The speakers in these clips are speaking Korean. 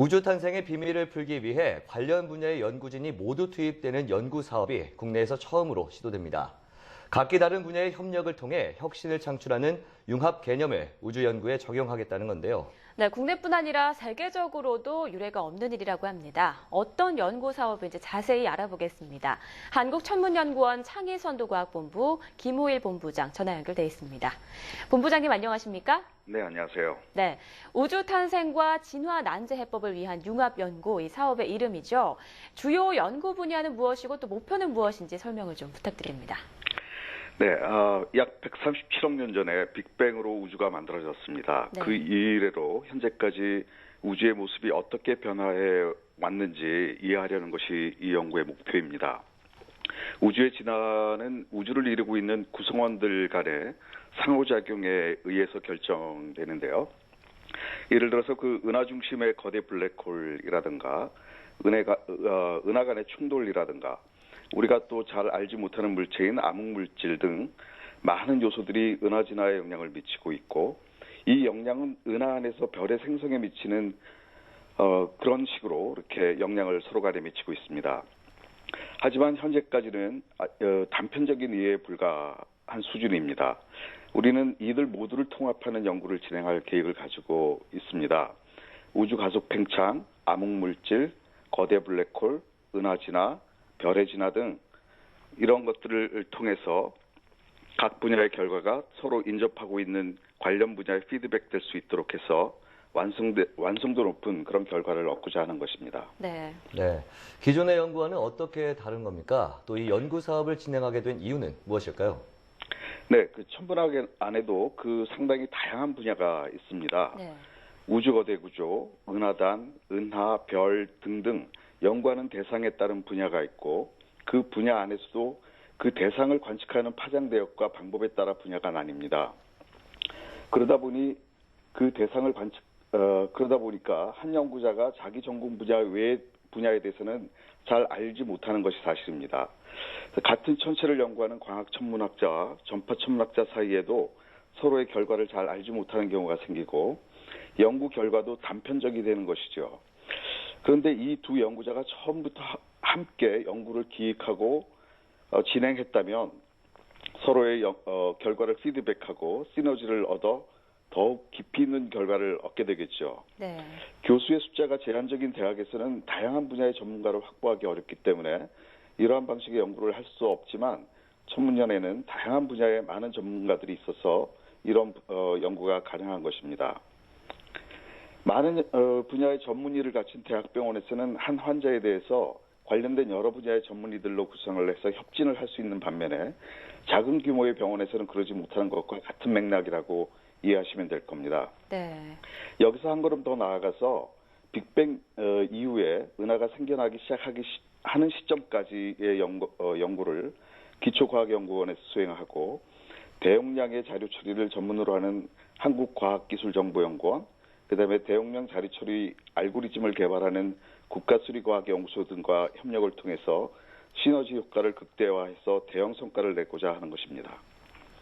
우주 탄생의 비밀을 풀기 위해 관련 분야의 연구진이 모두 투입되는 연구 사업이 국내에서 처음으로 시도됩니다. 각기 다른 분야의 협력을 통해 혁신을 창출하는 융합 개념을 우주 연구에 적용하겠다는 건데요. 네, 국내뿐 아니라 세계적으로도 유례가 없는 일이라고 합니다. 어떤 연구 사업인지 자세히 알아보겠습니다. 한국천문연구원 창의선도과학본부 김호일 본부장 전화 연결돼 있습니다. 본부장님 안녕하십니까? 네, 안녕하세요. 네, 우주 탄생과 진화 난제 해법을 위한 융합 연구, 이 사업의 이름이죠. 주요 연구 분야는 무엇이고 또 목표는 무엇인지 설명을 좀 부탁드립니다. 네, 약 137억 년 전에 빅뱅으로 우주가 만들어졌습니다. 네. 그 이래로 현재까지 우주의 모습이 어떻게 변화해 왔는지 이해하려는 것이 이 연구의 목표입니다. 우주의 진화는 우주를 이루고 있는 구성원들 간의 상호작용에 의해서 결정되는데요. 예를 들어서 그 은하 중심의 거대 블랙홀이라든가 은하 간의 충돌이라든가 우리가 또 잘 알지 못하는 물체인 암흑물질 등 많은 요소들이 은하 진화에 영향을 미치고 있고, 이 영향은 은하 안에서 별의 생성에 미치는 그런 식으로 이렇게 영향을 서로 간에 미치고 있습니다. 하지만 현재까지는 단편적인 이해에 불과한 수준입니다. 우리는 이들 모두를 통합하는 연구를 진행할 계획을 가지고 있습니다. 우주 가속 팽창, 암흑물질, 거대 블랙홀, 은하 진화, 별의 진화 등 이런 것들을 통해서 각 분야의 결과가 서로 인접하고 있는 관련 분야에 피드백될 수 있도록 해서 완성도 높은 그런 결과를 얻고자 하는 것입니다. 네. 네, 기존의 연구와는 어떻게 다른 겁니까? 또 이 연구 사업을 진행하게 된 이유는 무엇일까요? 네, 그 천문학 안에도 그 상당히 다양한 분야가 있습니다. 네. 우주 거대 구조, 은하단, 은하, 별 등등 연구하는 대상에 따른 분야가 있고, 그 분야 안에서도 그 대상을 관측하는 파장 대역과 방법에 따라 분야가 나뉩니다. 그러다 보니까 한 연구자가 자기 전공 분야 외의 분야에 대해서는 잘 알지 못하는 것이 사실입니다. 같은 천체를 연구하는 광학 천문학자와 전파 천문학자 사이에도 서로의 결과를 잘 알지 못하는 경우가 생기고, 연구 결과도 단편적이 되는 것이죠. 그런데 이 두 연구자가 처음부터 함께 연구를 기획하고 진행했다면 서로의 결과를 피드백하고 시너지를 얻어 더욱 깊이 있는 결과를 얻게 되겠죠. 네. 교수의 숫자가 제한적인 대학에서는 다양한 분야의 전문가를 확보하기 어렵기 때문에 이러한 방식의 연구를 할 수 없지만, 천문연에는 다양한 분야의 많은 전문가들이 있어서 이런 연구가 가능한 것입니다. 많은 분야의 전문의를 갖춘 대학병원에서는 한 환자에 대해서 관련된 여러 분야의 전문의들로 구성을 해서 협진을 할 수 있는 반면에, 작은 규모의 병원에서는 그러지 못하는 것과 같은 맥락이라고 이해하시면 될 겁니다. 네. 여기서 한 걸음 더 나아가서 빅뱅 이후에 은하가 생겨나기 하는 시점까지의 연구를 기초과학연구원에서 수행하고, 대용량의 자료 처리를 전문으로 하는 한국과학기술정보연구원, 그다음에 대용량 자료 처리 알고리즘을 개발하는 국가수리과학연구소 등과 협력을 통해서 시너지 효과를 극대화해서 대형 성과를 내고자 하는 것입니다.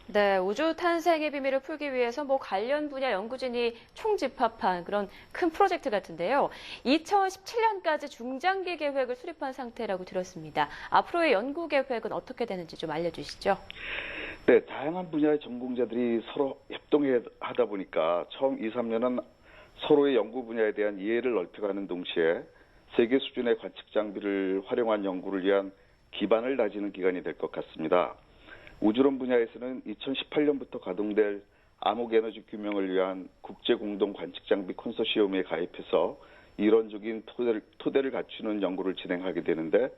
네, 우주 탄생의 비밀을 풀기 위해서 관련 분야 연구진이 총집합한 그런 큰 프로젝트 같은데요. 2017년까지 중장기 계획을 수립한 상태라고 들었습니다. 앞으로의 연구 계획은 어떻게 되는지 좀 알려주시죠. 네, 다양한 분야의 전공자들이 서로 협동하다 보니까 처음 2, 3년은 서로의 연구 분야에 대한 이해를 넓혀가는 동시에 세계 수준의 관측 장비를 활용한 연구를 위한 기반을 다지는 기간이 될 것 같습니다. 우주론 분야에서는 2018년부터 가동될 암흑에너지 규명을 위한 국제공동 관측장비 컨소시엄에 가입해서 이론적인 토대를 갖추는 연구를 진행하게 되는데,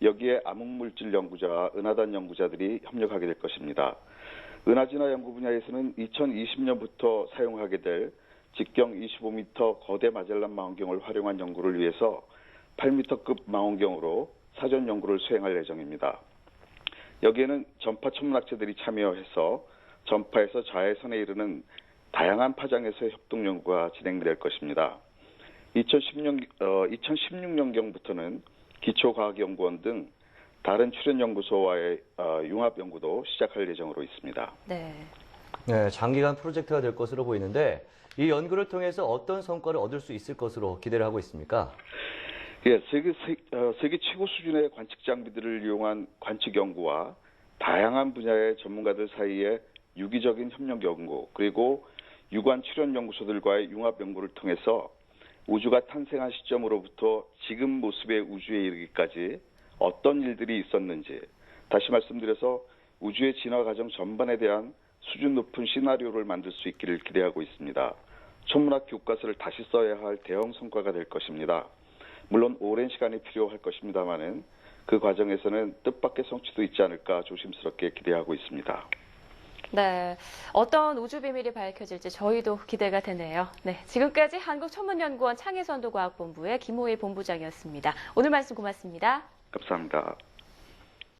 여기에 암흑물질 연구자와 은하단 연구자들이 협력하게 될 것입니다. 은하진화 연구 분야에서는 2020년부터 사용하게 될 직경 25m 거대 마젤란 망원경을 활용한 연구를 위해서 8m급 망원경으로 사전 연구를 수행할 예정입니다. 여기에는 전파 천문학자들이 참여해서 전파에서 자외선에 이르는 다양한 파장에서의 협동 연구가 진행될 것입니다. 2016년경부터는 기초과학연구원 등 다른 출연연구소와의 융합 연구도 시작할 예정으로 있습니다. 네. 네, 장기간 프로젝트가 될 것으로 보이는데 이 연구를 통해서 어떤 성과를 얻을 수 있을 것으로 기대를 하고 있습니까? 예, 세계 최고 수준의 관측 장비들을 이용한 관측 연구와 다양한 분야의 전문가들 사이의 유기적인 협력 연구, 그리고 유관 출현 연구소들과의 융합 연구를 통해서 우주가 탄생한 시점으로부터 지금 모습의 우주에 이르기까지 어떤 일들이 있었는지, 다시 말씀드려서 우주의 진화 과정 전반에 대한 수준 높은 시나리오를 만들 수 있기를 기대하고 있습니다. 천문학 교과서를 다시 써야 할 대형 성과가 될 것입니다. 물론 오랜 시간이 필요할 것입니다만은 그 과정에서는 뜻밖의 성취도 있지 않을까 조심스럽게 기대하고 있습니다. 네, 어떤 우주 비밀이 밝혀질지 저희도 기대가 되네요. 네, 지금까지 한국천문연구원 창의선도과학본부의 김호희 본부장이었습니다. 오늘 말씀 고맙습니다. 감사합니다.